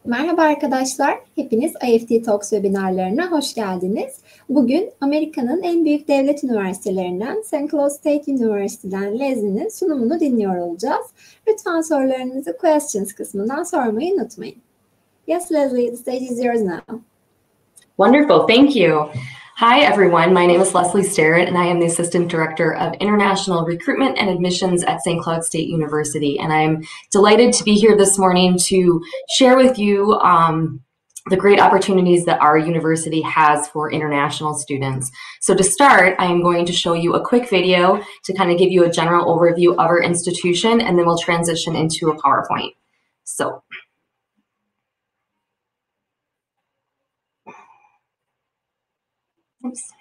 Merhaba arkadaşlar, hepiniz IEFT Talks webinarlarına hoş geldiniz. Bugün Amerika'nın en büyük devlet üniversitelerinden St. Cloud State University'den Leslie'nin sunumunu dinliyor olacağız. Lütfen sorularınızı questions kısmından sormayı unutmayın. Yes, Leslie, the stage is yours now. Wonderful, thank you. Hi everyone, my name is Leslie Starrett and I am the Assistant Director of International Recruitment and Admissions at St. Cloud State University, and I'm delighted to be here this morning to share with you the great opportunities that our university has for international students. So to start, I am going to show you a quick video to kind of give you a general overview of our institution, and then we'll transition into a PowerPoint. So. Oops.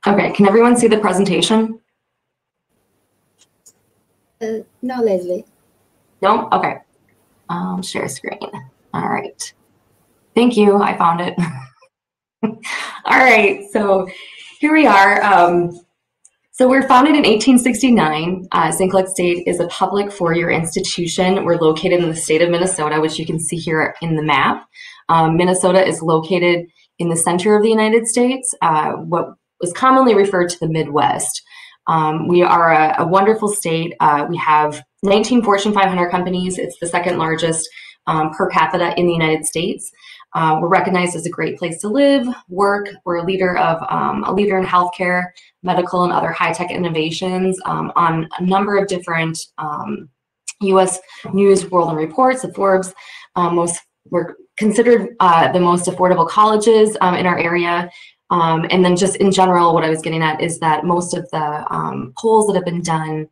Okay, can everyone see the presentation? No, Leslie. No? Okay. Share screen. All right. Thank you. I found it. All right. So here we are. So we're founded in 1869. St. Cloud State is a public four-year institution. We're located in the state of Minnesota, which you can see here in the map. Minnesota is located in the center of the United States, what was commonly referred to the Midwest. We are a wonderful state. We have 19 Fortune 500 companies. It's the second largest per capita in the United States. We're recognized as a great place to live, work. We're a leader in healthcare, medical, and other high-tech innovations on a number of different U.S. News, World, and Reports. The Forbes we're considered the most affordable colleges in our area. And then just in general, what I was getting at is that most of the polls that have been done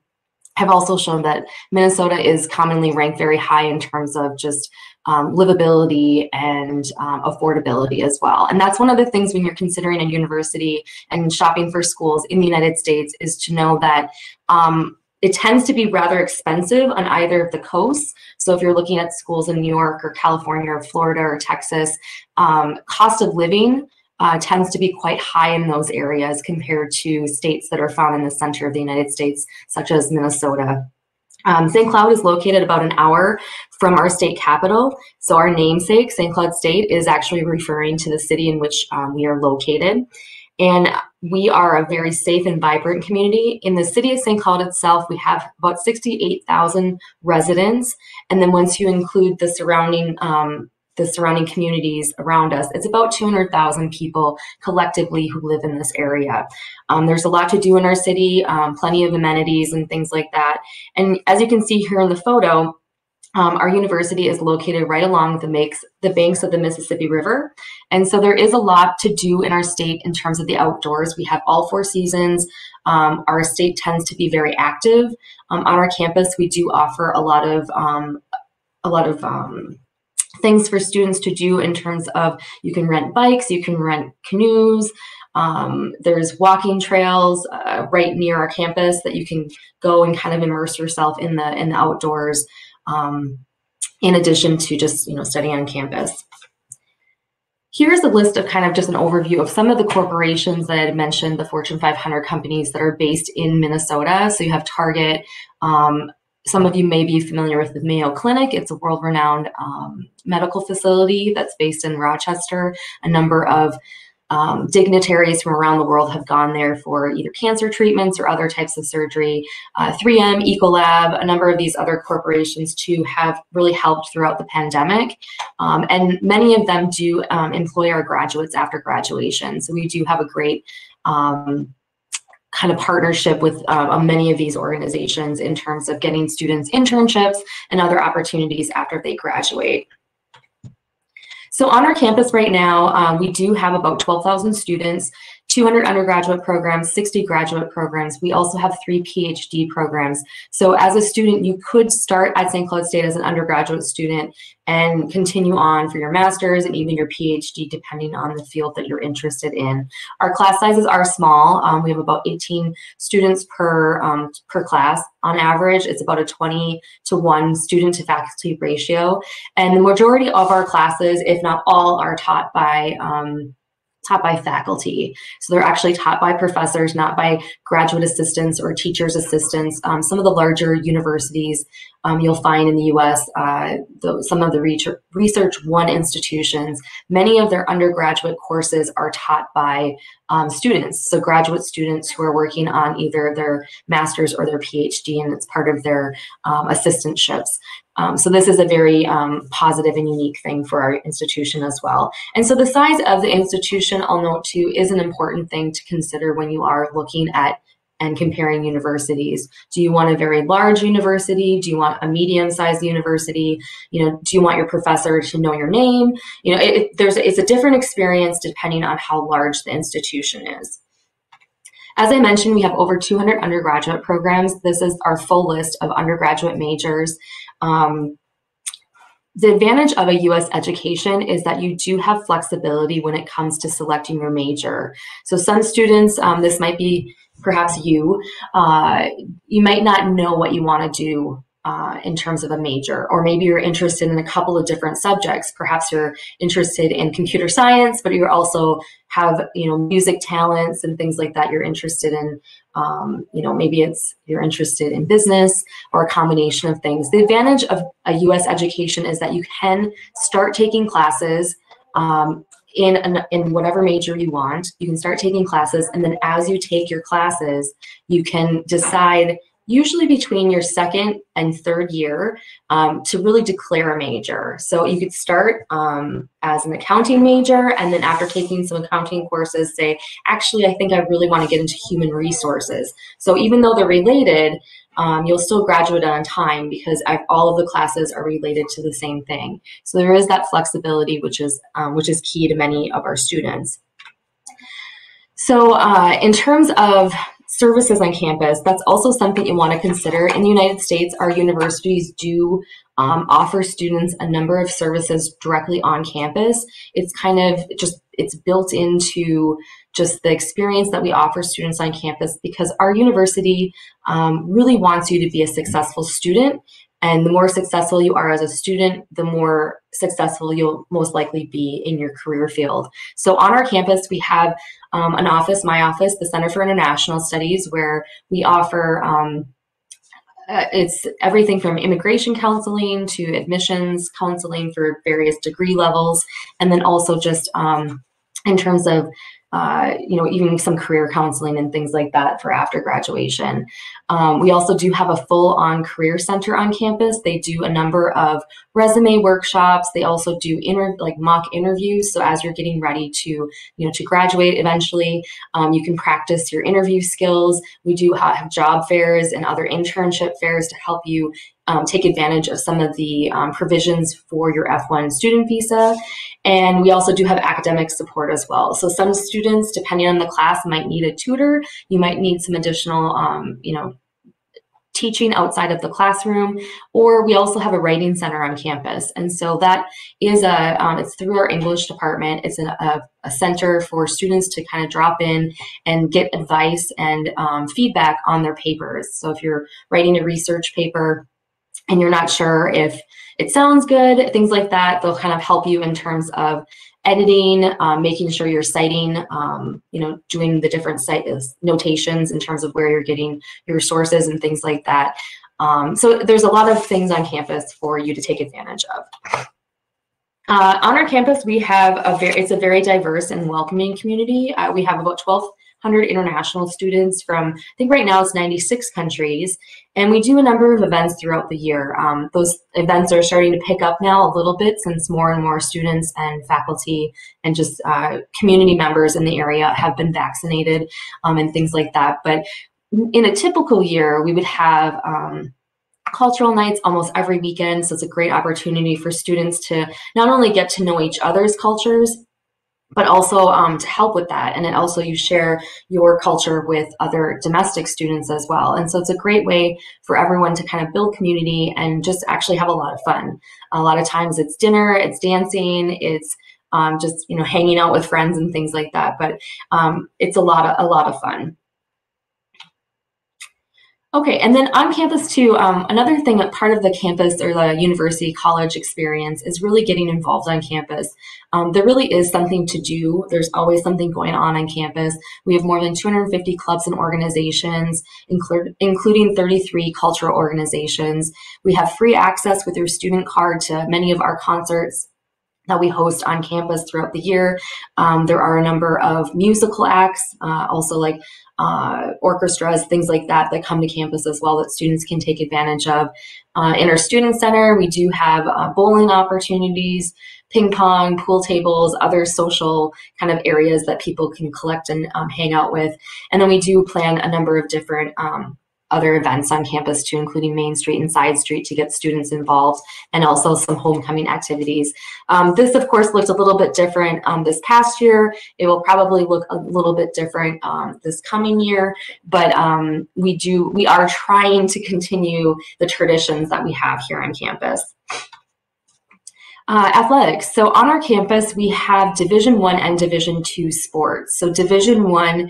have also shown that Minnesota is commonly ranked very high in terms of just livability and affordability as well. And that's one of the things when you're considering a university and shopping for schools in the United States is to know that it tends to be rather expensive on either of the coasts. So if you're looking at schools in New York or California or Florida or Texas, cost of living tends to be quite high in those areas compared to states that are found in the center of the United States, such as Minnesota. St. Cloud is located about an hour from our state capital. So our namesake, St. Cloud State, is actually referring to the city in which we are located. And we are a very safe and vibrant community. In the city of St. Cloud itself, we have about 68,000 residents. And then once you include the surrounding communities around us, it's about 200,000 people collectively who live in this area. There's a lot to do in our city, plenty of amenities and things like that. And as you can see here in the photo, our university is located right along the banks of the Mississippi River. And so there is a lot to do in our state in terms of the outdoors. We have all 4 seasons. Our state tends to be very active. On our campus, we do offer a lot of things for students to do in terms of, you can rent bikes, you can rent canoes. There's walking trails right near our campus that you can go and kind of immerse yourself in the outdoors. In addition to just, studying on campus. Here's a list of kind of just an overview of some of the corporations that I had mentioned, the Fortune 500 companies that are based in Minnesota. So you have Target. Some of you may be familiar with the Mayo Clinic. It's a world-renowned medical facility that's based in Rochester. A number of dignitaries from around the world have gone there for either cancer treatments or other types of surgery. 3M, Ecolab, a number of these other corporations too have really helped throughout the pandemic. And many of them do employ our graduates after graduation. So we do have a great kind of partnership with many of these organizations in terms of getting students internships and other opportunities after they graduate. So on our campus right now, we do have about 12,000 students, 200 undergraduate programs, 60 graduate programs. We also have 3 PhD programs. So as a student, you could start at St. Cloud State as an undergraduate student and continue on for your master's and even your PhD, depending on the field that you're interested in. Our class sizes are small. We have about 18 students per class. On average, it's about a 20-to-1 student to faculty ratio. And the majority of our classes, if not all, are taught by faculty. So they're actually taught by professors, not by graduate assistants or teachers' assistants. Some of the larger universities you'll find in the US, some of the Research One institutions, many of their undergraduate courses are taught by students. So graduate students who are working on either their master's or their PhD, and it's part of their assistantships. So this is a very positive and unique thing for our institution as well. And so the size of the institution, I'll note too, is an important thing to consider when you are looking at and comparing universities. Do you want a very large university? Do you want a medium-sized university? Do you want your professor to know your name? It's a different experience depending on how large the institution is. As I mentioned, we have over 200 undergraduate programs. This is our full list of undergraduate majors. The advantage of a U.S. education is that you do have flexibility when it comes to selecting your major. So some students, this might be perhaps you might not know what you want to do in terms of a major, or maybe you're interested in a couple of different subjects. Perhaps you're interested in computer science, but you also have, music talents and things like that you're interested in. Maybe you're interested in business or a combination of things. The advantage of a U.S. education is that you can start taking classes in whatever major you want. You can start taking classes, and then as you take your classes, you can decide, usually between your second and third year, to really declare a major. So you could start as an accounting major, and then after taking some accounting courses, say, actually, I think I really want to get into human resources. So even though they're related, you'll still graduate on time because all of the classes are related to the same thing. So there is that flexibility, which is key to many of our students. So in terms of services on campus, that's also something you want to consider. In the United States, our universities do offer students a number of services directly on campus. It's kind of it's built into just the experience that we offer students on campus, because our university really wants you to be a successful student. And the more successful you are as a student, the more successful you'll most likely be in your career field. So on our campus, we have an office, my office, the Center for International Studies, where we offer it's everything from immigration counseling to admissions counseling for various degree levels. And then also just in terms of even some career counseling and things like that for after graduation. We also do have a full-on career center on campus. They do a number of resume workshops. They also do mock interviews. So as you're getting ready to graduate eventually, you can practice your interview skills. We do have job fairs and other internship fairs to help you take advantage of some of the provisions for your F1 student visa. And we also do have academic support as well. So some students, depending on the class, might need a tutor. You might need some additional, teaching outside of the classroom, or we also have a writing center on campus. And so that is it's through our English department. It's a center for students to kind of drop in and get advice and feedback on their papers. So if you're writing a research paper and you're not sure if it sounds good, things like that, they'll kind of help you in terms of editing, making sure you're citing, doing the different site notations in terms of where you're getting your sources and things like that. So there's a lot of things on campus for you to take advantage of. On our campus, we have it's a very diverse and welcoming community. We have about 1,200 international students from, I think right now it's 96 countries, and we do a number of events throughout the year. Those events are starting to pick up now a little bit since more and more students and faculty and just community members in the area have been vaccinated and things like that. But in a typical year, we would have cultural nights almost every weekend. So it's a great opportunity for students to not only get to know each other's cultures, but also to help with that. And then also you share your culture with other domestic students as well. And so it's a great way for everyone to kind of build community and just actually have a lot of fun. A lot of times it's dinner, it's dancing, it's just, hanging out with friends and things like that. But it's a lot of fun. Okay, and then on campus too, another thing, part of the campus or the university college experience is really getting involved on campus. There really is something to do. There's always something going on campus. We have more than 250 clubs and organizations, including 33 cultural organizations. We have free access with your student card to many of our concerts that we host on campus throughout the year. There are a number of musical acts, also like orchestras, things like that come to campus as well that students can take advantage of. In our student center, we do have bowling opportunities, ping pong, pool tables, other social kind of areas that people can collect and hang out with. And then we do plan a number of different other events on campus too, including Main Street and Side Street to get students involved, and also some homecoming activities. This, of course, looked a little bit different this past year. It will probably look a little bit different this coming year, but we are trying to continue the traditions that we have here on campus. Athletics. So on our campus, we have Division I and Division II sports. So Division I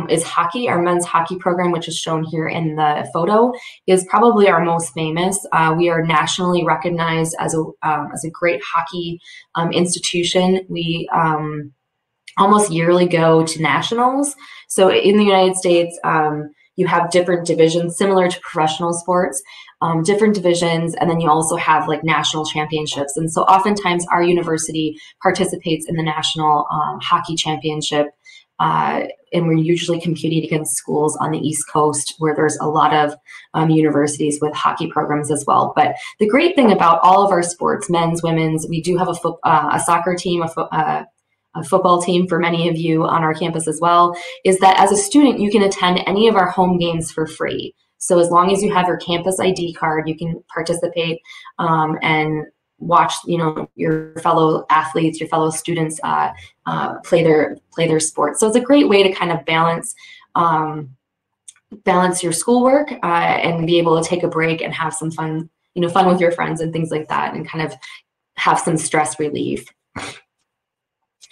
is hockey. Our men's hockey program, which is shown here in the photo, is probably our most famous. We are nationally recognized as a great hockey institution. We almost yearly go to nationals. So in the United States, you have different divisions similar to professional sports, different divisions, and then you also have like national championships. And so oftentimes our university participates in the national hockey championship, and we're usually competing against schools on the East Coast where there's a lot of universities with hockey programs as well. But the great thing about all of our sports, men's, women's, we do have a soccer team, a football team for many of you on our campus as well, is that as a student, you can attend any of our home games for free. So as long as you have your campus ID card, you can participate and watch, your fellow athletes, your fellow students play their sports. So it's a great way to kind of balance your schoolwork and be able to take a break and have some fun, fun with your friends and things like that, and kind of have some stress relief.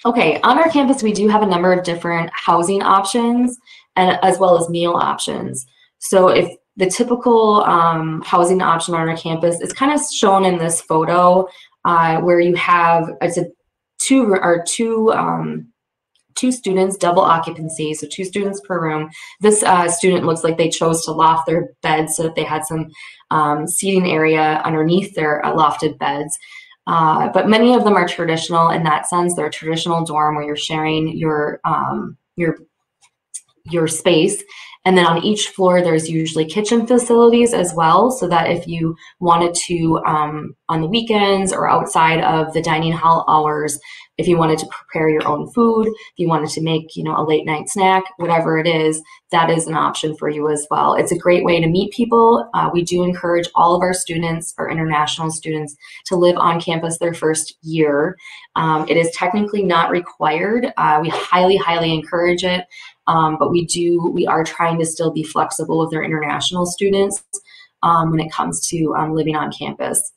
Okay, on our campus, we do have a number of different housing options and as well as meal options. So if the typical housing option on our campus is kind of shown in this photo, where you have two students, double occupancy, so 2 students per room. This student looks like they chose to loft their beds so that they had some seating area underneath their lofted beds. But many of them are traditional in that sense. They're a traditional dorm where you're sharing your space. And then on each floor, there's usually kitchen facilities as well, so that if you wanted to, on the weekends or outside of the dining hall hours, if you wanted to prepare your own food, if you wanted to make, a late night snack, whatever it is, that is an option for you as well. It's a great way to meet people. We do encourage all of our students, our international students, to live on campus their first year. It is technically not required. We highly, highly encourage it. But we are trying to still be flexible with our international students when it comes to living on campus.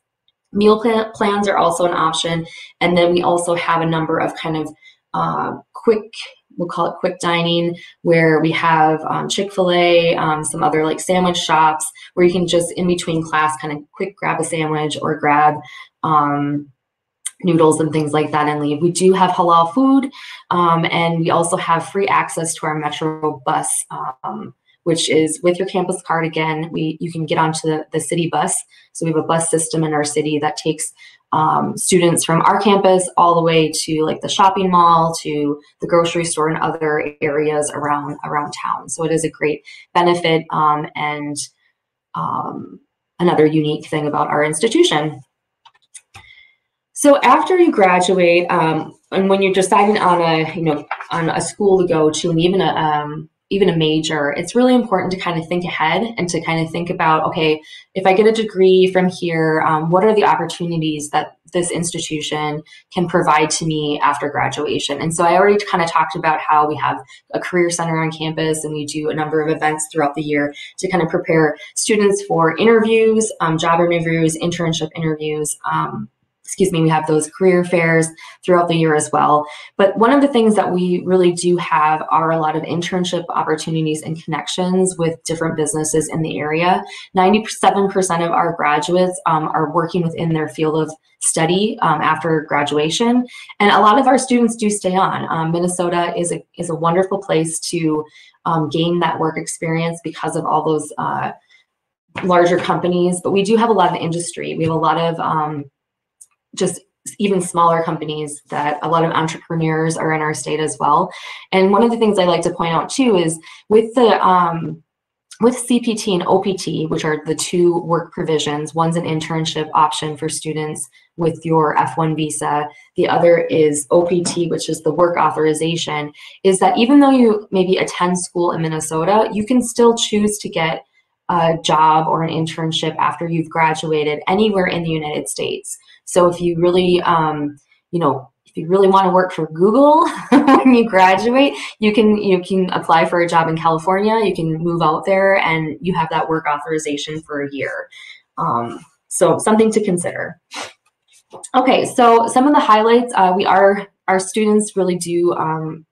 Meal plans are also an option. And then we also have a number of kind of we'll call it quick dining, where we have Chick-fil-A, some other like sandwich shops where you can just in between class kind of quick grab a sandwich or grab noodles and things like that and leave. We do have halal food, and we also have free access to our Metro bus, which is with your campus card. Again, you can get onto the city bus. So we have a bus system in our city that takes students from our campus all the way to like the shopping mall, to the grocery store and other areas around town. So it is a great benefit and another unique thing about our institution. So after you graduate, and when you're deciding on a school to go to, and even a major, it's really important to kind of think ahead and to kind of think about, okay, if I get a degree from here, what are the opportunities that this institution can provide to me after graduation? And so I already kind of talked about how we have a career center on campus, and we do a number of events throughout the year to kind of prepare students for interviews, job interviews, internship interviews. We have those career fairs throughout the year as well. But one of the things that we really do have are a lot of internship opportunities and connections with different businesses in the area. 97% of our graduates are working within their field of study after graduation. And a lot of our students do stay on. Minnesota is a wonderful place to gain that work experience because of all those larger companies. But we do have a lot of industry. We have a lot of just even smaller companies that a lot of entrepreneurs are in our state as well. And one of the things I like to point out too is with CPT and OPT, which are the two work provisions, one's an internship option for students with your F1 visa. The other is OPT, which is the work authorization, is that even though you maybe attend school in Minnesota, you can still choose to get a job or an internship after you've graduated anywhere in the United States. So if you really, if you really want to work for Google when you graduate, you can apply for a job in California. You can move out there, and you have that work authorization for a year. So something to consider. Okay, so some of the highlights, our students really do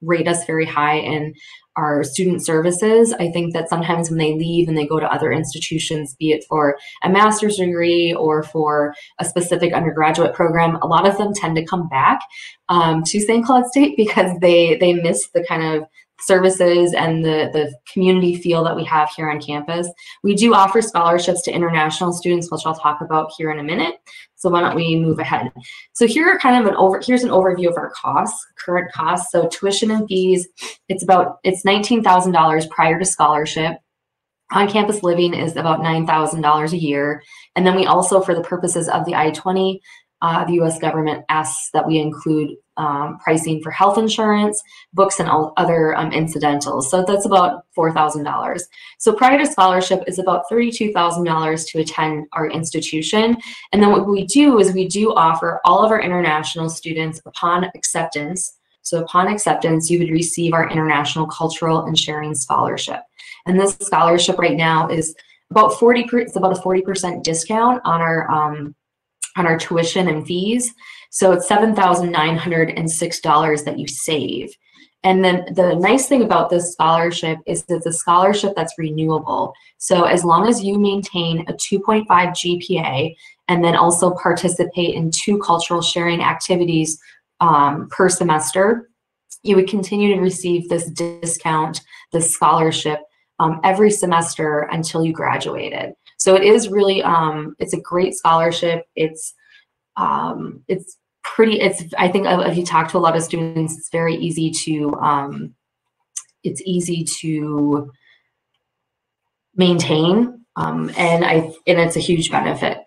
rate us very high in our student services. I think that sometimes when they leave and they go to other institutions, be it for a master's degree or for a specific undergraduate program, a lot of them tend to come back to St. Cloud State because they miss the kind of services and the community feel that we have here on campus. We do offer scholarships to international students, which I'll talk about here in a minute. So why don't we move ahead? So here are kind of here's an overview of our costs, current costs. So tuition and fees, it's $19,000 prior to scholarship. On-campus living is about $9,000 a year. And then we also, for the purposes of the I-20, the U.S. government asks that we include pricing for health insurance, books, and all other incidentals. So that's about $4,000. So prior to scholarship is about $32,000 to attend our institution. And then what we do is we do offer all of our international students upon acceptance. So upon acceptance, you would receive our International Cultural and Sharing Scholarship. And this scholarship right now is about it's about a 40% discount on our tuition and fees. So it's $7,906 that you save. And then the nice thing about this scholarship is that the scholarship that's renewable. So as long as you maintain a 2.5 GPA and then also participate in 2 cultural sharing activities per semester, you would continue to receive this discount, this scholarship every semester until you graduated. So it is really, it's a great scholarship. It's I think if you talk to a lot of students, it's very easy to, maintain, and it's a huge benefit.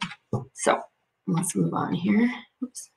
So let's move on here. Oops.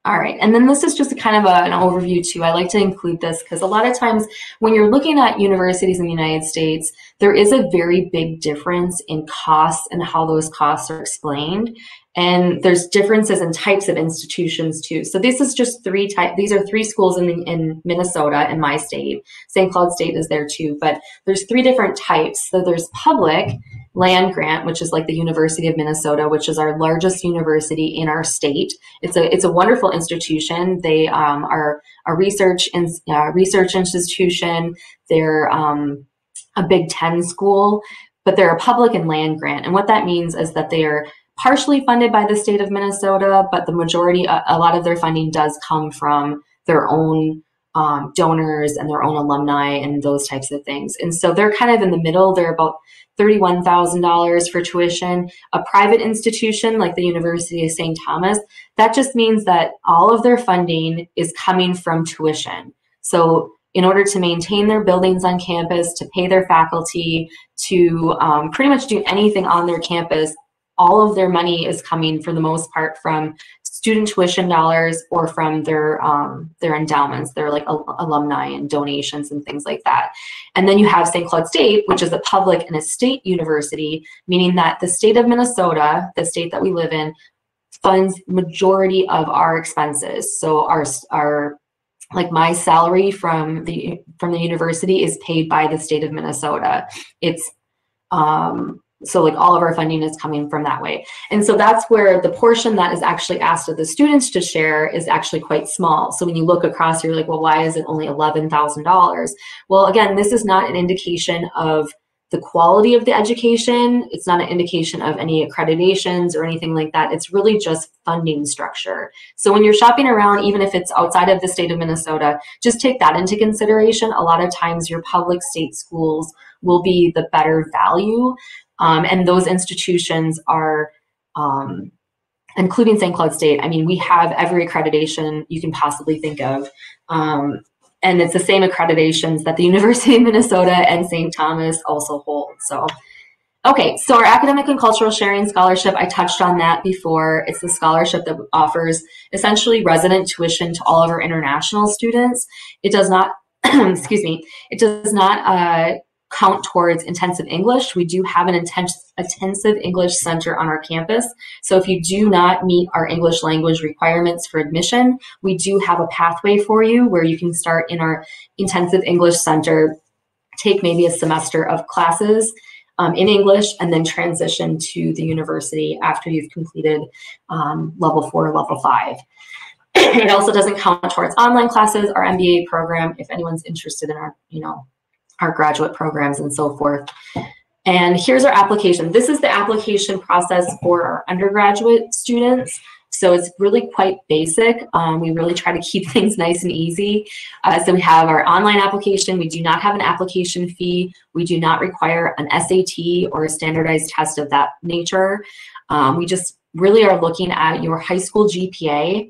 All right, and then this is just kind of an overview too. I like to include this because a lot of times when you're looking at universities in the United States, there is a very big difference in costs and how those costs are explained. And there's differences in types of institutions too. So this is just these are three schools in Minnesota, in my state. St. Cloud State is there too, but there's three different types. So there's public land grant, which is like the University of Minnesota, which is our largest university in our state. It's a wonderful institution. They are a research institution. They're a Big Ten school, but they're a public and land grant. And what that means is that they are partially funded by the state of Minnesota, but the majority, a lot of their funding does come from their own donors and their own alumni and those types of things. And so they're kind of in the middle. They're about $31,000 for tuition. A private institution like the University of St. Thomas, that just means that all of their funding is coming from tuition. So in order to maintain their buildings on campus, to pay their faculty, to pretty much do anything on their campus, all of their money is coming for the most part from student tuition dollars or from their endowments, their like alumni and donations and things like that. And then you have St. Cloud State, which is a public and a state university, meaning that the state of Minnesota, the state that we live in, funds majority of our expenses. So our like my salary from the university is paid by the state of Minnesota. It's so like all of our funding is coming from that way. And so that's where the portion that is actually asked of the students to share is actually quite small. So when you look across, you're like, well, why is it only $11,000? Well, again, this is not an indication of the quality of the education. It's not an indication of any accreditations or anything like that. It's really just funding structure. So when you're shopping around, even if it's outside of the state of Minnesota, just take that into consideration. A lot of times your public state schools will be the better value. And those institutions are, including St. Cloud State, I mean, we have every accreditation you can possibly think of. And it's the same accreditations that the University of Minnesota and St. Thomas also hold. So, okay, so our Academic and Cultural Sharing Scholarship, I touched on that before. It's the scholarship that offers essentially resident tuition to all of our international students. It does not, excuse me, it does not count towards intensive English. We do have an intensive English center on our campus. So if you do not meet our English language requirements for admission, we do have a pathway for you where you can start in our intensive English center, take maybe a semester of classes in English, and then transition to the university after you've completed level 4 or level 5. It also doesn't count towards online classes, our MBA program, if anyone's interested in our, our graduate programs and so forth. And here's our application. This is the application process for our undergraduate students. So it's really quite basic. We really try to keep things nice and easy. So we have our online application. We do not have an application fee. We do not require an SAT or a standardized test of that nature. We just really are looking at your high school GPA.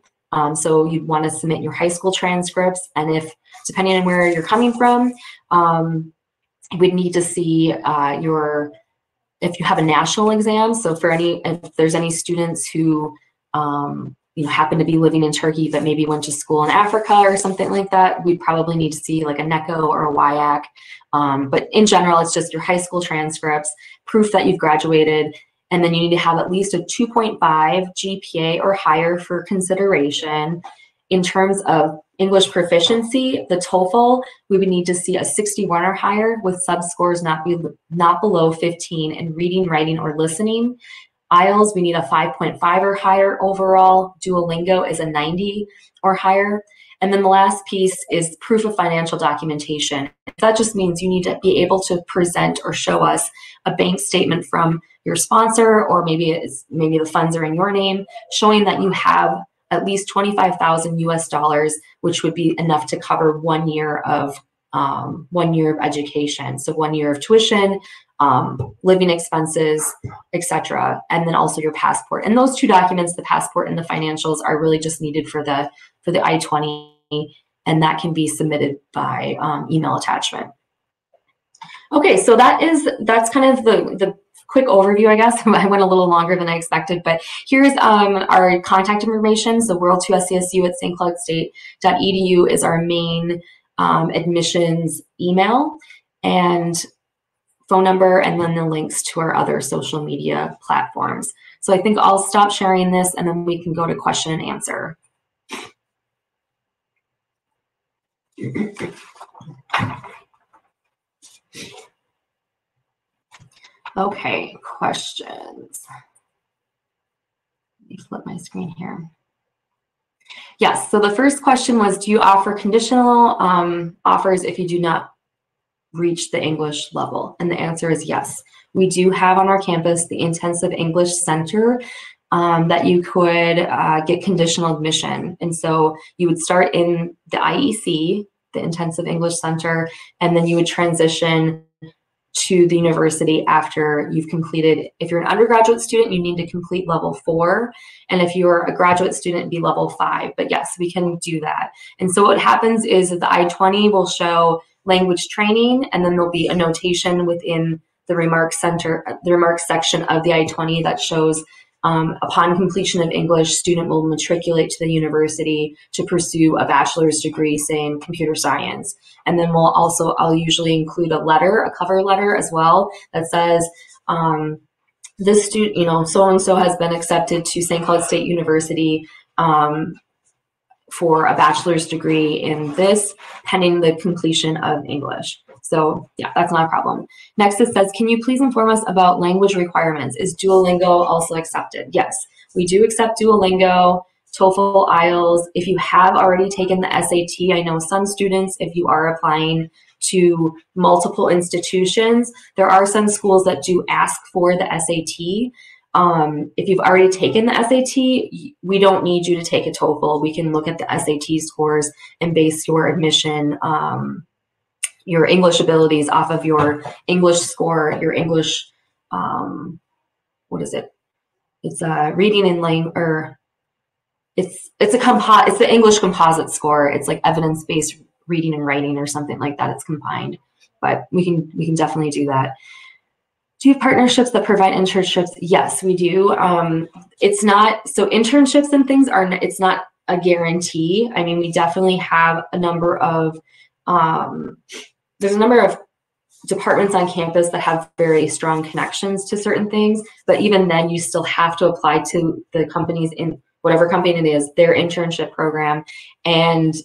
So you'd want to submit your high school transcripts, and if, depending on where you're coming from, we'd need to see if you have a national exam. So if there's any students who happen to be living in Turkey but maybe went to school in Africa or something like that, we'd probably need to see like a NECO or a WIAC. But in general, it's just your high school transcripts, proof that you've graduated, and then you need to have at least a 2.5 GPA or higher for consideration. In terms of English proficiency, the TOEFL, we would need to see a 61 or higher with sub-scores not below 15 in reading, writing, or listening. IELTS, we need a 5.5 or higher overall. Duolingo is a 90 or higher. And then the last piece is proof of financial documentation. That just means you need to be able to present or show us a bank statement from your sponsor, or maybe the funds are in your name, showing that you have at least 25,000 US dollars, which would be enough to cover 1 year of education. So 1 year of tuition, living expenses, etc., and then also your passport. And those two documents, the passport and the financials, are really just needed for the I-20, and that can be submitted by email attachment. Okay, so that's kind of the quick overview, I guess. I went a little longer than I expected, but here's our contact information. So world2scsu@stcloudstate.edu is our main admissions email and phone number, and then the links to our other social media platforms. So I think I'll stop sharing this, and then we can go to question and answer. Okay, questions. Let me flip my screen here. Yes, so the first question was, do you offer conditional offers if you do not reach the English level? And the answer is yes. We do have on our campus the Intensive English Center that you could get conditional admission. And so you would start in the IEC, the Intensive English Center, and then you would transition to the university after you've completed. If you're an undergraduate student, you need to complete level 4. And if you're a graduate student, it'd be level 5. But yes, we can do that. And so what happens is that the I-20 will show language training, and then there'll be a notation within the remarks section of the I-20 that shows upon completion of English, student will matriculate to the university to pursue a bachelor's degree, say in computer science. And then I'll usually include a cover letter as well, that says, this student, so-and-so has been accepted to St. Cloud State University for a bachelor's degree in this, pending the completion of English. So yeah, that's not a problem. Next, it says, can you please inform us about language requirements? Is Duolingo also accepted? Yes, we do accept Duolingo, TOEFL, IELTS. If you have already taken the SAT, I know some students, if you are applying to multiple institutions, there are some schools that do ask for the SAT. If you've already taken the SAT, we don't need you to take a TOEFL. We can look at the SAT scores and base your admission, your English abilities off of your English score, your English, what is it? It's reading in language, or it's the English composite score. It's like evidence-based reading and writing or something like that. It's combined, but we can definitely do that. Do you have partnerships that provide internships? Yes, we do. It's not, so internships and things it's not a guarantee. I mean, we definitely have a number of, there's a number of departments on campus that have very strong connections to certain things, but even then you still have to apply to the companies in whatever company it is, their internship program. And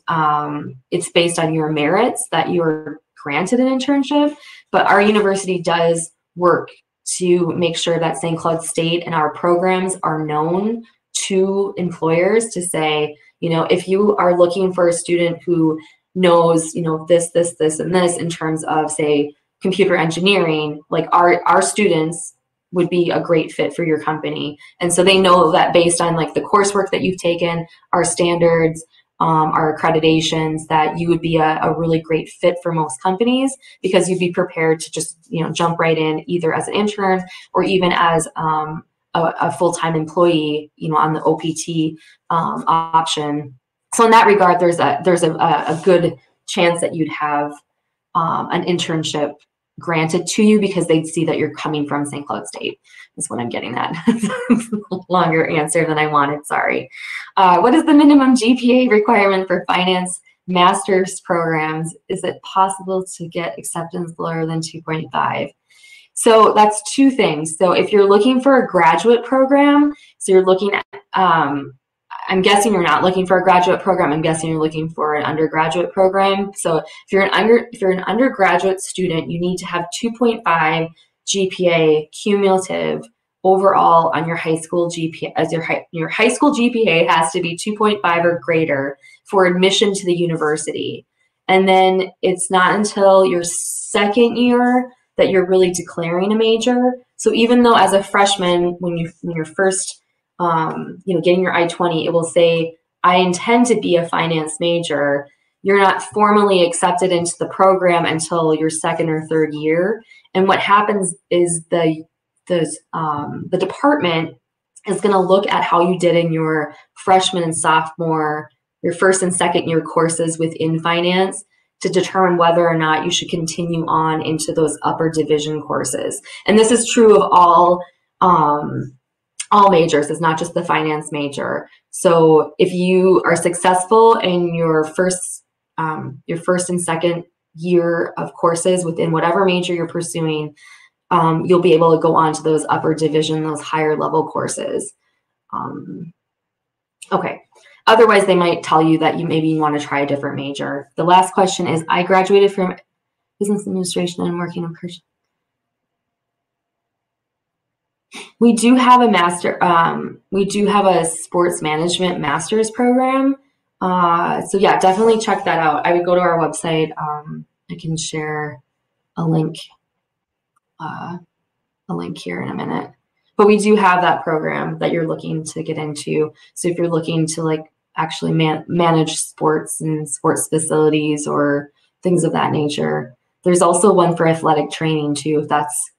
it's based on your merits that you're granted an internship, but our university does work to make sure that St. Cloud State and our programs are known to employers to say, if you are looking for a student who knows, this, and this in terms of, say, computer engineering, like our students would be a great fit for your company. And so they know that based on like the coursework that you've taken, our standards, our accreditations, that you would be a really great fit for most companies, because you'd be prepared to just, jump right in either as an intern or even as a full-time employee, on the OPT option. So in that regard, there's a good chance that you'd have an internship granted to you, because they'd see that you're coming from St. Cloud State. That's what I'm getting at. Longer answer than I wanted, sorry. What is the minimum GPA requirement for finance master's programs? Is it possible to get acceptance lower than 2.5? So that's two things. So if you're looking for a graduate program, so you're looking at, I'm guessing you're not looking for a graduate program. I'm guessing you're looking for an undergraduate program. So if you're an undergraduate student, you need to have 2.5 GPA cumulative overall on your high school GPA. As your high school GPA has to be 2.5 or greater for admission to the university. And then it's not until your second year that you're really declaring a major. So even though as a freshman, when you're first getting your I-20, it will say, I intend to be a finance major. You're not formally accepted into the program until your second or third year. And what happens is the department is going to look at how you did in your freshman and sophomore, your first and second year courses within finance to determine whether or not you should continue on into those upper division courses. And this is true of all majors. It's not just the finance major. So if you are successful in your first and second year of courses within whatever major you're pursuing, you'll be able to go on to those upper division, those higher level courses. Okay. Otherwise, they might tell you that you maybe want to try a different major. The last question is, I graduated from business administration and working in person. We do have a we do have a sports management master's program. So yeah, definitely check that out. I would go to our website. I can share a link here in a minute. But we do have that program that you're looking to get into. So if you're looking to like actually manage sports and sports facilities or things of that nature, there's also one for athletic training too, if that's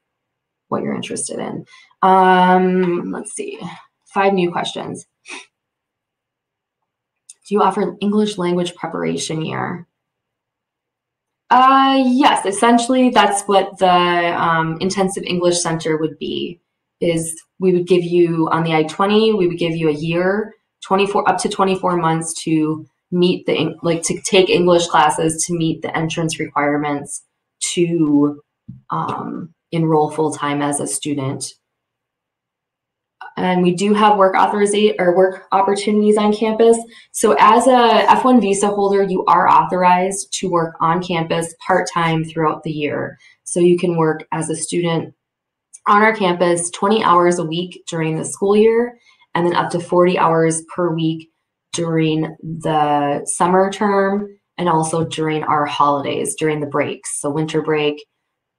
what you're interested in. Let's see, 5 new questions. Do you offer English language preparation year? Yes, essentially that's what the Intensive English Center would be. Is we would give you on the I-20, we would give you a year, up to 24 months to meet to take English classes to meet the entrance requirements to enroll full-time as a student. And we do have work authorization or work opportunities on campus. So as a F1 visa holder, you are authorized to work on campus part-time throughout the year. So you can work as a student on our campus 20 hours a week during the school year, and then up to 40 hours per week during the summer term, and also during our holidays, during the breaks, so winter break,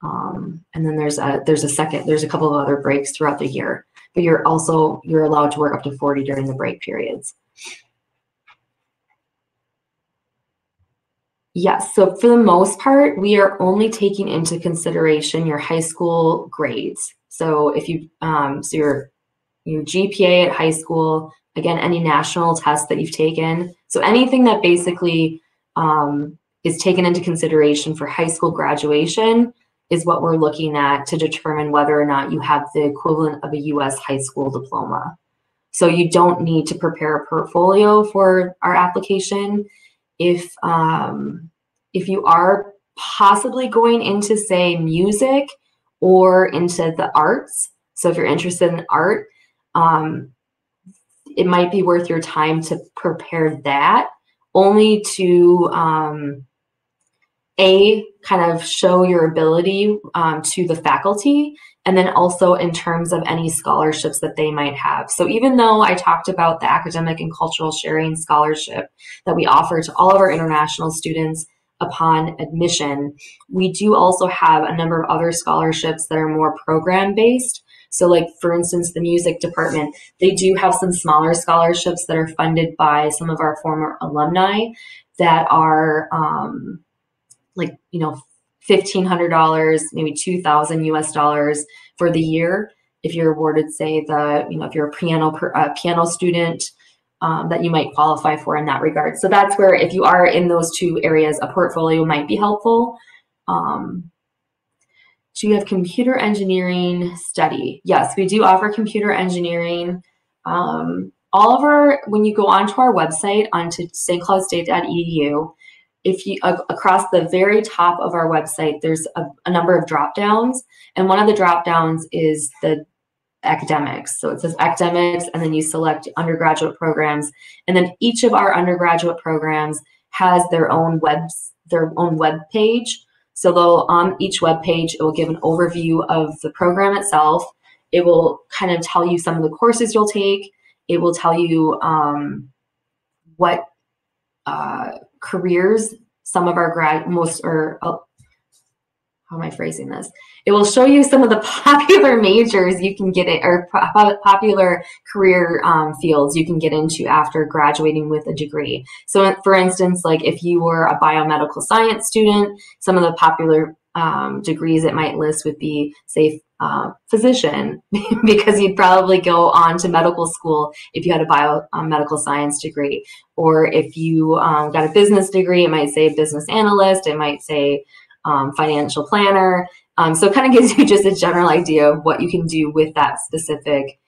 and then there's a couple of other breaks throughout the year. But you're allowed to work up to 40 during the break periods. Yes, so for the most part, we are only taking into consideration your high school grades. So if you, your GPA at high school, again, any national tests that you've taken. So anything that basically is taken into consideration for high school graduation is what we're looking at to determine whether or not you have the equivalent of a US high school diploma. So you don't need to prepare a portfolio for our application. If you are possibly going into, say, music or into the arts, so if you're interested in art, it might be worth your time to prepare that, only to kind of show your ability to the faculty, and then also in terms of any scholarships that they might have. So even though I talked about the academic and cultural sharing scholarship that we offer to all of our international students upon admission, we do also have a number of other scholarships that are more program based. So like, for instance, the music department, they do have some smaller scholarships that are funded by some of our former alumni that are like, $1,500, maybe $2,000 US for the year. If you're awarded, say, if you're a piano student, that you might qualify for in that regard. So that's where, if you are in those two areas, a portfolio might be helpful. Do you have computer engineering study? Yes, we do offer computer engineering. When you go onto our website, onto stcloudstate.edu, if you across the very top of our website, there's a number of drop downs, and one of the drop downs is the academics. So it says academics, and then you select undergraduate programs, and then each of our undergraduate programs has their own web page. So on each web page, it will give an overview of the program itself. It will kind of tell you some of the courses you'll take. It will tell you what careers some of our how am I phrasing this? It will show you some of the popular majors you can get in, or popular career fields you can get into after graduating with a degree. So for instance, like if you were a biomedical science student, some of the popular degrees it might list would be, say, physician, because you'd probably go on to medical school if you had a biomedical science degree. Or if you got a business degree, it might say business analyst, it might say financial planner. So it kind of gives you just a general idea of what you can do with that specific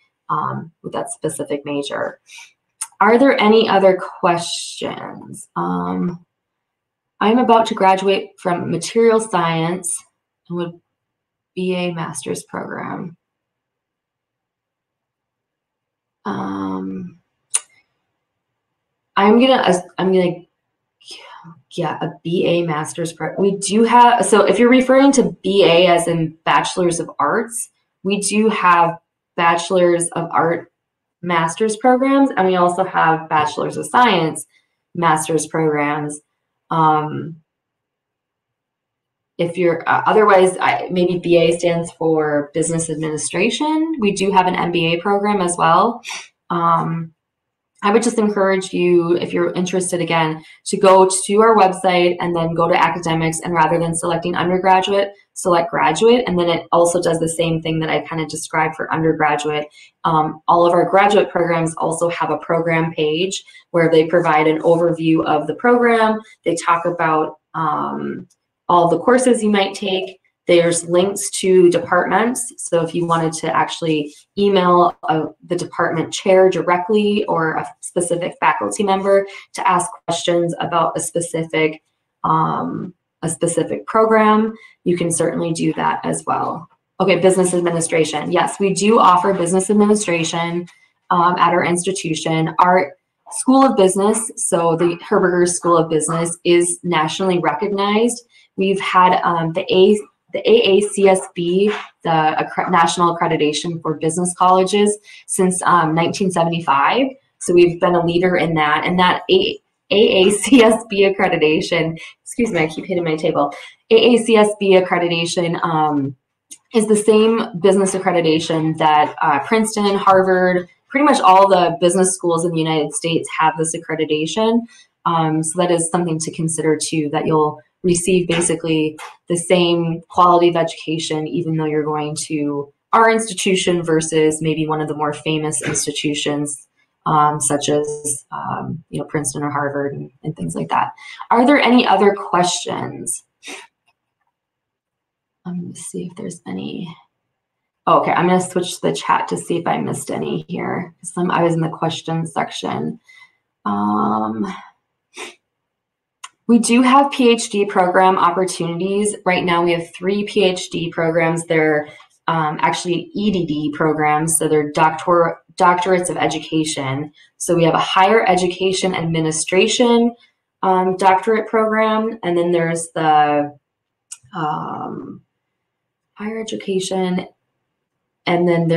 major. Are there any other questions? I'm about to graduate from material science and would BA master's program. I'm gonna get a BA master's program. We do have, so if you're referring to BA as in Bachelor's of Arts, we do have Bachelor's of Art master's programs, and we also have Bachelor's of Science master's programs. If you're otherwise, maybe BA stands for Business Administration. We do have an MBA program as well. I would just encourage you, if you're interested, again, to go to our website and then go to academics, and rather than selecting undergraduate, select graduate. And then it also does the same thing that I kind of described for undergraduate. All of our graduate programs also have a program page where they provide an overview of the program. They talk about all the courses you might take. There's links to departments. So if you wanted to actually email the department chair directly or a specific faculty member to ask questions about a specific program, you can certainly do that as well. Okay, business administration. Yes, we do offer business administration at our institution. Our School of Business, so the Herberger School of Business, is nationally recognized. We've had the AACSB, the National Accreditation for Business Colleges, since 1975. So we've been a leader in that. And that AACSB accreditation, excuse me, I keep hitting my table. AACSB accreditation is the same business accreditation that Princeton, Harvard, pretty much all the business schools in the United States have this accreditation. So that is something to consider too, that you'll receive basically the same quality of education, even though you're going to our institution versus maybe one of the more famous institutions, such as Princeton or Harvard and things like that. Are there any other questions? I'm going to see if there's any. Oh, okay, I'm going to switch to the chat to see if I missed any here. I was in the questions section. We do have PhD program opportunities. Right now we have 3 PhD programs. They're actually EDD programs, so they're doctorates of education. So we have a higher education administration doctorate program, and then there's the higher education, and then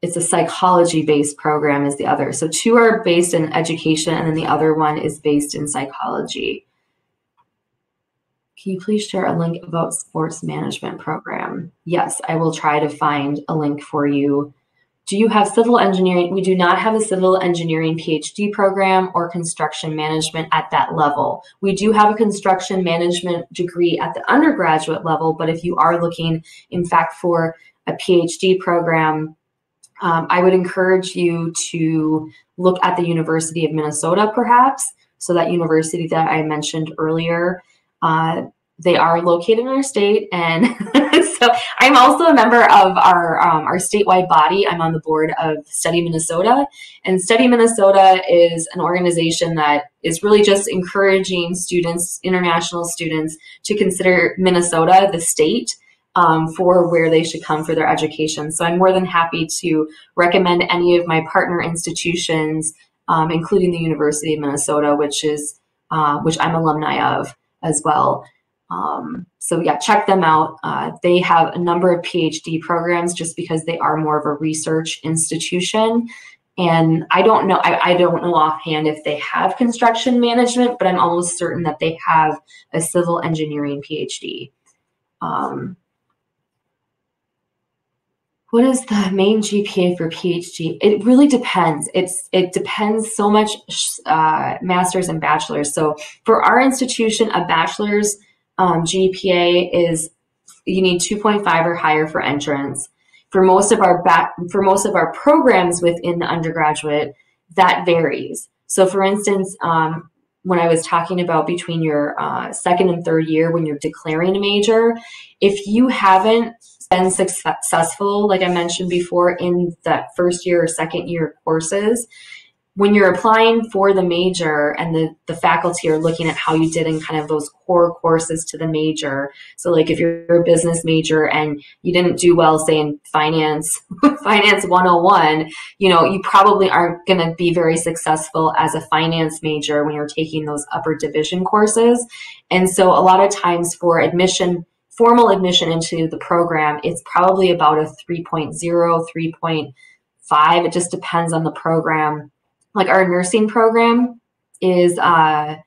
it's a psychology-based program is the other. So 2 are based in education, and then the other one is based in psychology. Can you please share a link about sports management program? Yes, I will try to find a link for you. Do you have civil engineering? We do not have a civil engineering PhD program or construction management at that level. We do have a construction management degree at the undergraduate level, but if you are looking, in fact, for a PhD program, I would encourage you to look at the University of Minnesota, perhaps. So that university that I mentioned earlier, they are located in our state. And so I'm also a member of our statewide body. I'm on the board of Study Minnesota. And Study Minnesota is an organization that is really just encouraging students, international students, to consider Minnesota, the state, for where they should come for their education. So I'm more than happy to recommend any of my partner institutions, including the University of Minnesota, which I'm alumni of as well. So yeah, check them out. They have a number of PhD programs just because they are more of a research institution. And I don't know offhand if they have construction management, but I'm almost certain that they have a civil engineering PhD. What is the main GPA for PhD? It really depends. It depends so much, master's and bachelor's. So for our institution, a bachelor's GPA is you need 2.5 or higher for entrance. For most of our programs within the undergraduate, that varies. So for instance, when I was talking about between your second and third year when you're declaring a major, if you haven't been successful, like I mentioned before, in that first year or second year courses, when you're applying for the major and the faculty are looking at how you did in kind of those core courses to the major. So like if you're a business major and you didn't do well, say in finance 101, you probably aren't going to be very successful as a finance major when you're taking those upper division courses. And so a lot of times for formal admission into the program, it's probably about a 3.0, 3.5. It just depends on the program. Like our nursing program is because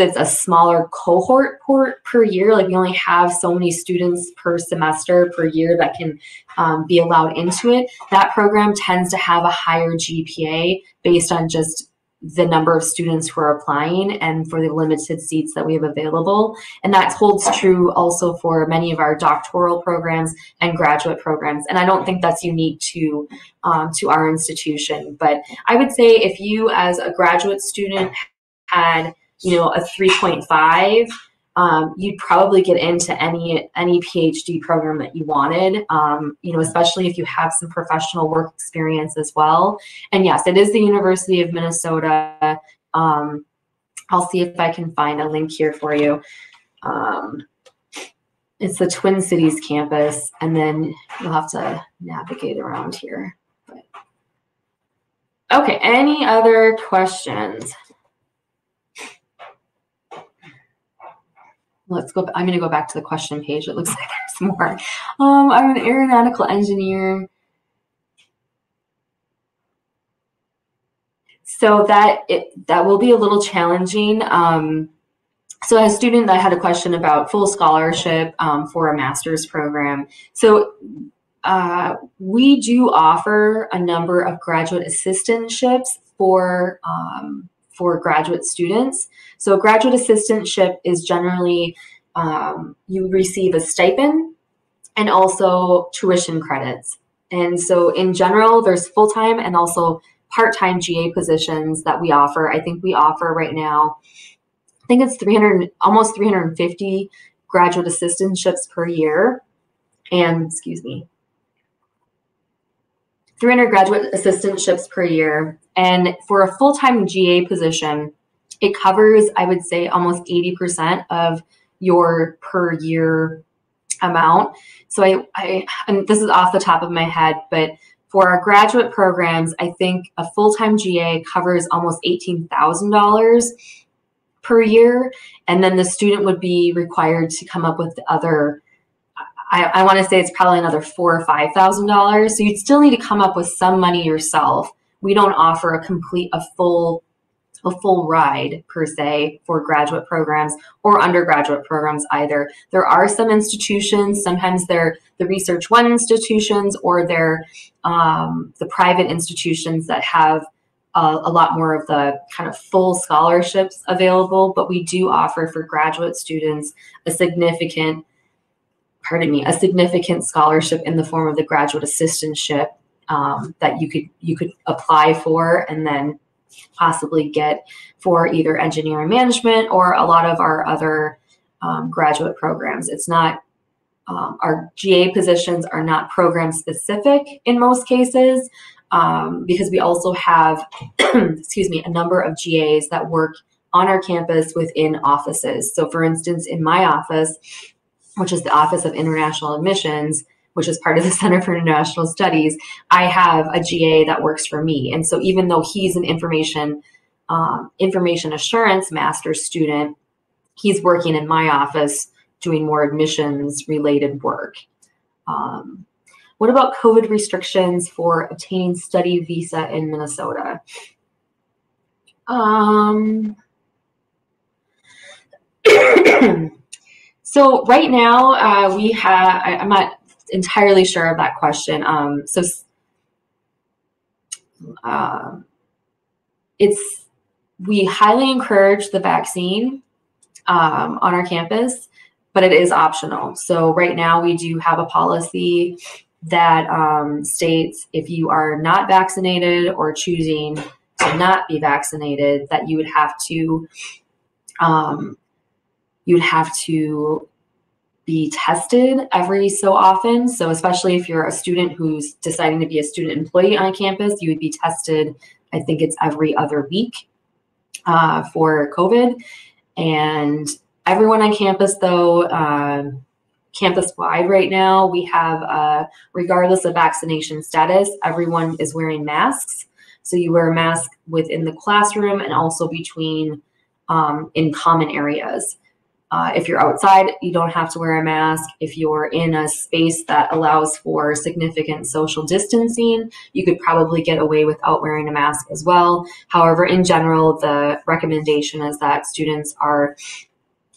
it's a smaller cohort per year, like we only have so many students per semester per year that can be allowed into it. That program tends to have a higher GPA based on just the number of students who are applying and for the limited seats that we have available. And that holds true also for many of our doctoral programs and graduate programs. And I don't think that's unique to our institution. But I would say if you as a graduate student had, a 3.5, you'd probably get into any PhD program that you wanted, especially if you have some professional work experience as well. And yes, it is the University of Minnesota. I'll see if I can find a link here for you. It's the Twin Cities campus, and then you'll have to navigate around here. But, okay, any other questions? Let's go. I'm going to go back to the question page. It looks like there's more. I'm an aeronautical engineer. So that will be a little challenging. So as a student, I had a question about full scholarship for a master's program. So we do offer a number of graduate assistantships for graduate students. So a graduate assistantship is generally you receive a stipend and also tuition credits. And so in general, there's full-time and also part-time GA positions that we offer. I think we offer right now, I think it's almost 350 graduate assistantships per year. And 300 graduate assistantships per year. And for a full-time GA position, it covers, I would say, almost 80% of your per year amount. So and this is off the top of my head, but for our graduate programs, I think a full-time GA covers almost $18,000 per year. And then the student would be required to come up with the other, I want to say it's probably another $4,000 or $5,000. So you'd still need to come up with some money yourself. We don't offer a full ride per se for graduate programs or undergraduate programs either. There are some institutions, sometimes they're the Research One institutions or they're the private institutions that have a lot more of the kind of full scholarships available, but we do offer for graduate students a significant scholarship in the form of the graduate assistantship that you could apply for and then possibly get for either engineering management or a lot of our other graduate programs. It's not, our GA positions are not program specific in most cases because we also have, a number of GAs that work on our campus within offices. So for instance, in my office, which is the Office of International Admissions, which is part of the Center for International Studies, I have a GA that works for me. And so even though he's an information assurance master's student, he's working in my office doing more admissions related work. What about COVID restrictions for obtaining study visa in Minnesota? So right now I'm not entirely sure of that question. We highly encourage the vaccine. on our campus, but it is optional. So right now we do have a policy that states if you are not vaccinated or choosing to not be vaccinated, that you would have to be tested every so often. So especially if you're a student who's deciding to be a student employee on campus, you would be tested, I think it's every other week for COVID. And everyone on campus, though, campus-wide right now, we have, regardless of vaccination status, everyone is wearing masks. So you wear a mask within the classroom and also between in common areas. If you're outside, you don't have to wear a mask. If you're in a space that allows for significant social distancing, you could probably get away without wearing a mask as well. However, in general, the recommendation is that students are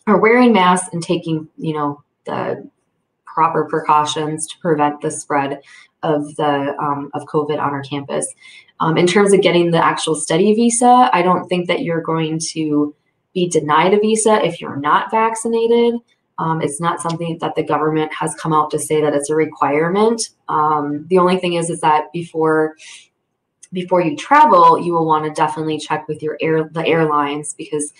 wearing masks and taking, the proper precautions to prevent the spread of COVID on our campus. In terms of getting the actual study visa, I don't think that you're going to be denied a visa if you're not vaccinated. It's not something that the government has come out to say that it's a requirement. The only thing is that before you travel, you will want to definitely check with the airlines, because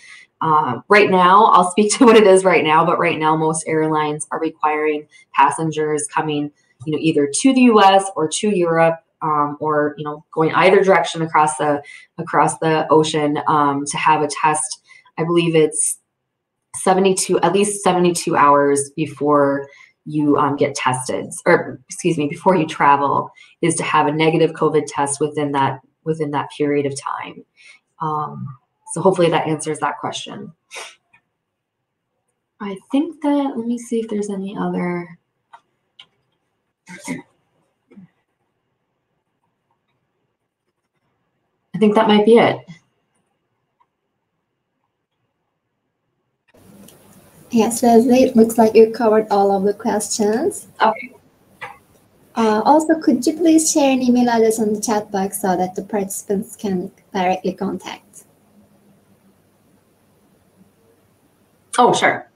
right now, I'll speak to what it is right now, but right now most airlines are requiring passengers coming, either to the US or to Europe, or going either direction across the ocean, to have a test. I believe it's at least 72 hours before you get tested, or excuse me, before you travel, is to have a negative COVID test within that period of time. So hopefully that answers that question. I think that, let me see if there's any other. I think that might be it. Yes, Leslie, it looks like you covered all of the questions. Okay. Also, could you please share an email address on the chat box so that the participants can directly contact? Oh, sure.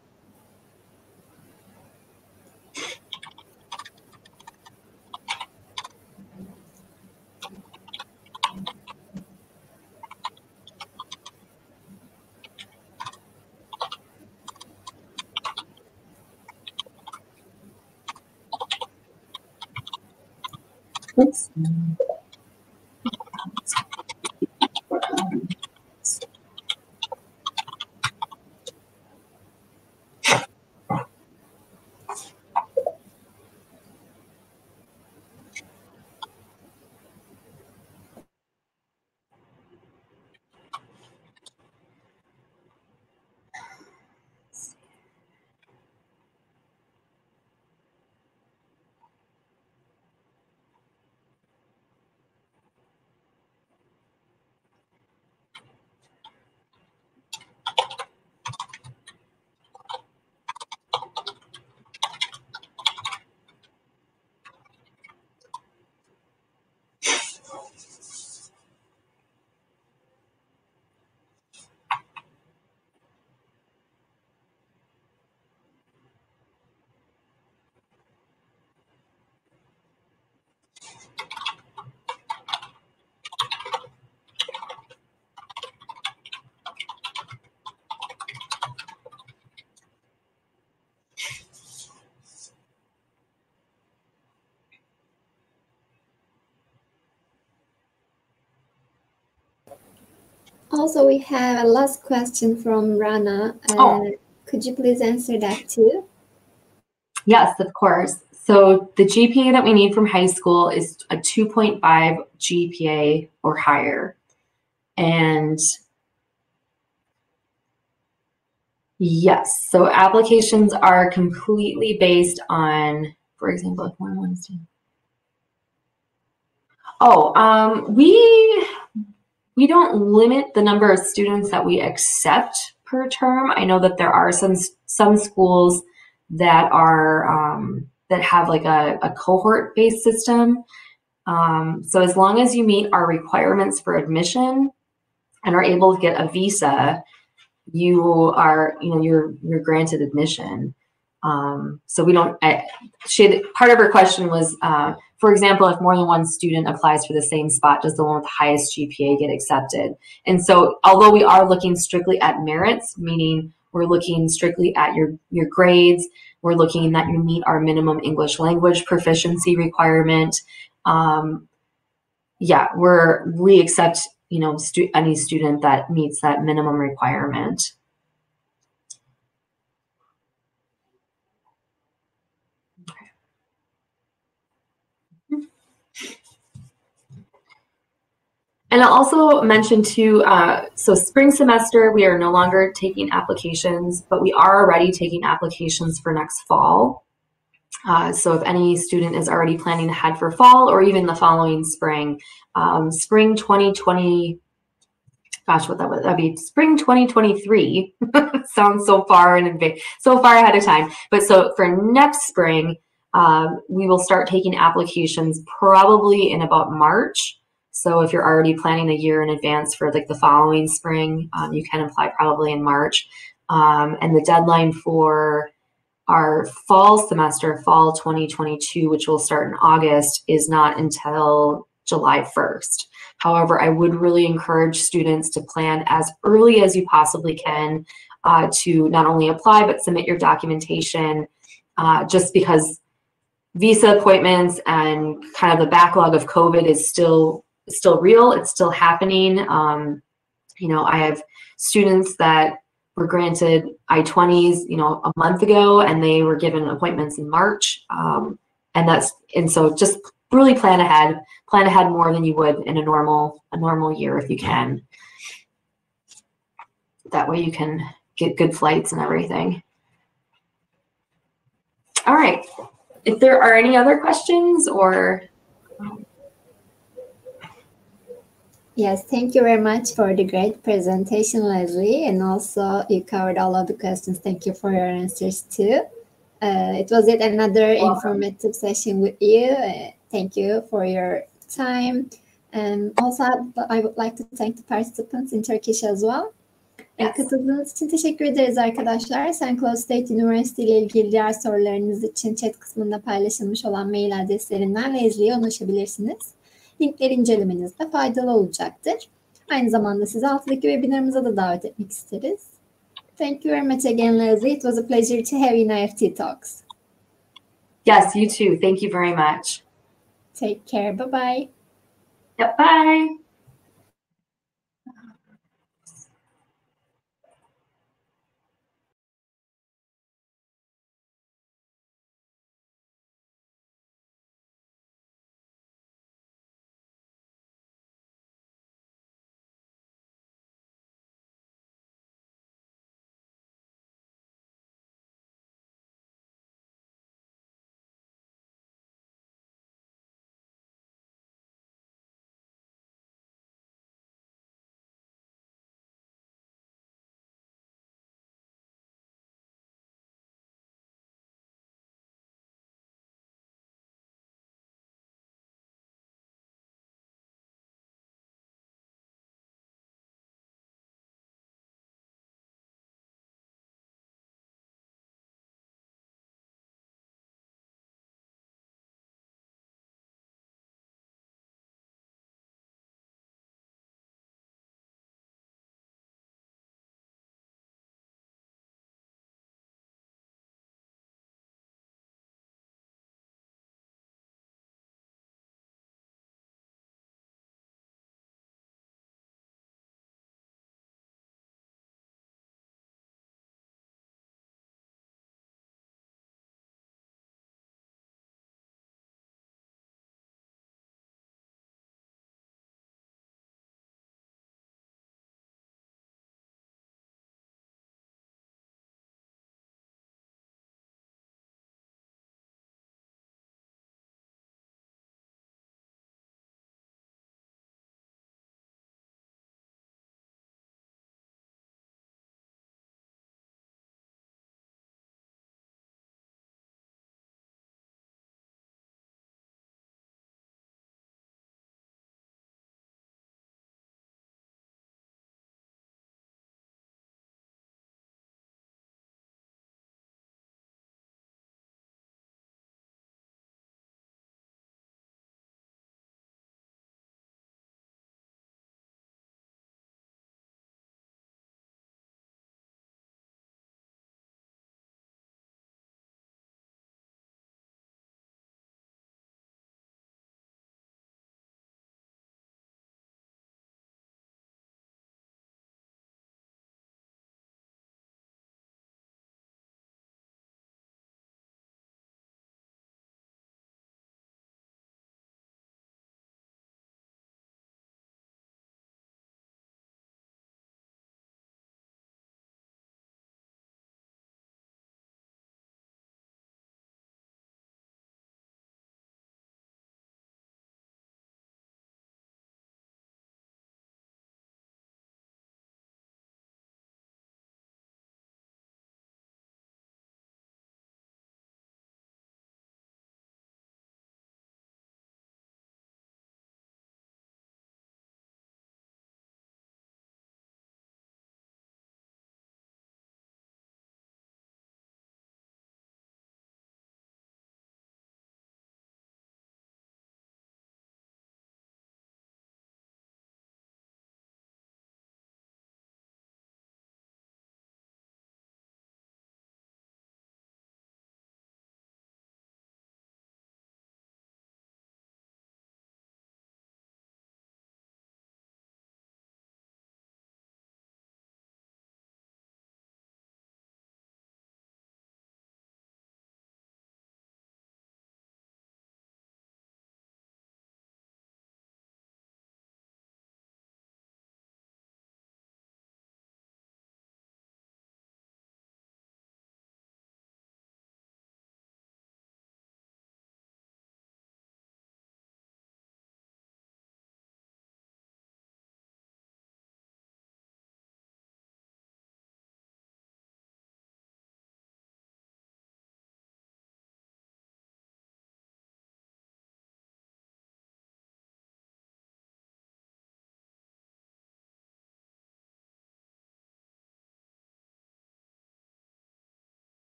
Oops. Also, we have a last question from Rana. Could you please answer that too? Yes, of course. So the GPA that we need from high school is a 2.5 GPA or higher. And yes, so applications are completely based on, for example, if one wants to. We don't limit the number of students that we accept per term. I know that there are some schools that are that have like a cohort-based system. So as long as you meet our requirements for admission and are able to get a visa, you are, you're granted admission. So we don't, part of her question was, for example, if more than one student applies for the same spot, does the one with the highest GPA get accepted? And so although we are looking strictly at merits, meaning we're looking strictly at your grades, we're looking that you meet our minimum English language proficiency requirement. Yeah, we accept, any student that meets that minimum requirement. And I'll also mention too, so spring semester, we are no longer taking applications, but we are already taking applications for next fall. So if any student is already planning ahead for fall or even the following spring, spring 2020, gosh, what that would be, spring 2023 sounds so far in advance, so far ahead of time. But so for next spring, we will start taking applications probably in about March. So if you're already planning a year in advance for like the following spring, you can apply probably in March. And the deadline for our fall semester, fall 2022, which will start in August, is not until July 1st. However, I would really encourage students to plan as early as you possibly can to not only apply, but submit your documentation, just because visa appointments and kind of the backlog of COVID is still real. It's still happening. I have students that were granted I-20s, a month ago, and they were given appointments in March. And so just really plan ahead more than you would in a normal year if you can. That way you can get good flights and everything. All right. If there are any other questions or... Yes, thank you very much for the great presentation, Leslie. And also you covered all of the questions. Thank you for your answers too. It was yet another informative session with you. Thank you for your time. And also I would like to thank the participants in Turkish as well. Yes. Katıldığınız için teşekkür ederiz arkadaşlar. St. Cloud State Üniversitesi ile ilgili diğer sorularınız için chat kısmında paylaşılmış olan mail adreslerinden Leslie'ye ulaşabilirsiniz. Linkleri incelemenizde faydalı olacaktır. Aynı zamanda sizi alttaki webinarımıza da davet etmek isteriz. Thank you very much again, Leslie. It was a pleasure to have you in IEFT Talks. Yes, you too. Thank you very much. Take care. Bye-bye. Yep, bye.